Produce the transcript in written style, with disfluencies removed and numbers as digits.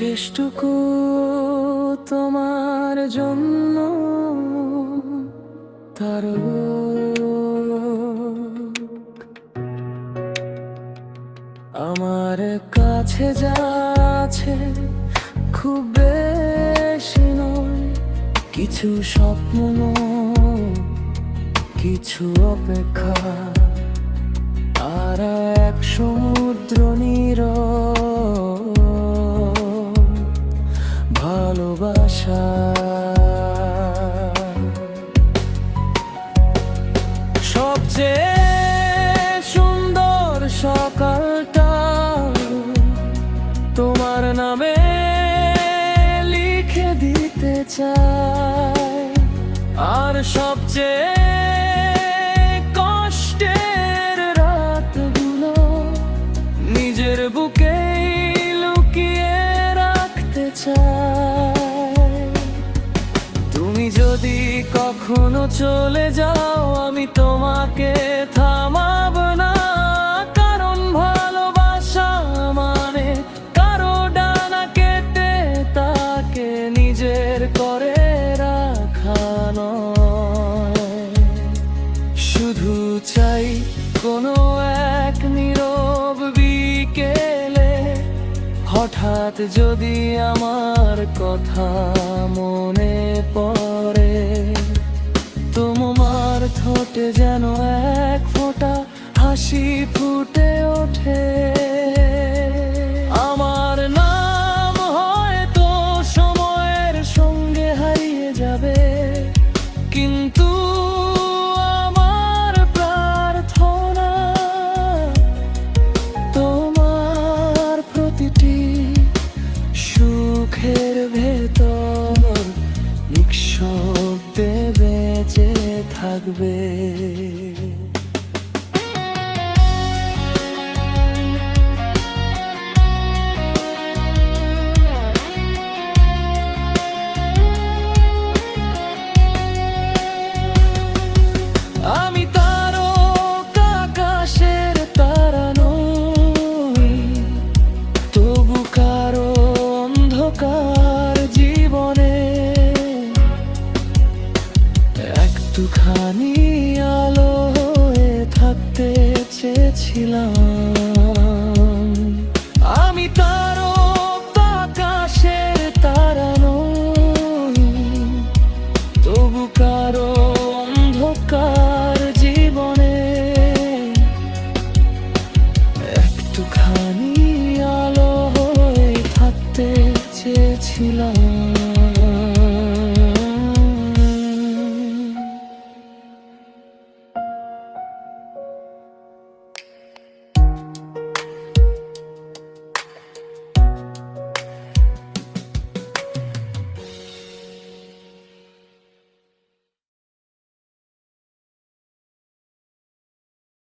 শেষটুকু তোমার জন্য তার আমার কাছে যা আছে খুব বেশি নয়, কিছু স্বপ্ন, কিছু অপেক্ষা, আর এক সমুদ্র নীরব ভালোবাসা। সবচেয়ে সুন্দর সকালটা তোমার নামে লিখে দিতে চাই, আর সবচেয়ে কষ্টের রাতগুলো নিজের বুকেই লুকিয়ে রাখতে চাই। তুমি যদি কখনো চলে যাও আমি তোমাকে থামাব না, কারণ ভালোবাসা মানে কারো ডানা কেটে তাকে নিজের করে রাখা নয়। শুধু চাই কোনো এক নীরব বিকেলে হঠাৎ যদি আমার কথা মনে পড়ে, তোমার ঠোঁটে যেন এক ফোঁটা হাসি ফুটে ওঠে। আমার নাম হয়তো সময়ের সঙ্গে হারিয়ে যাবে, কিন্তু আমার প্রার্থনা তোমার প্রতিটি সুখের ভেতর নিঃশব্দে বেঁচে থাকবে। আমি তারকা আকাশের তারা নই, তবু কারো অন্ধকার জীবনে একটুখানি আলো হয়ে থাকতে চেয়েছিলাম। আমি তারকা আকাশের তারা নই, তবু কারো অন্ধকার জীবনে একটুখানি আলো হয়ে থাকতে চেয়েছিলাম।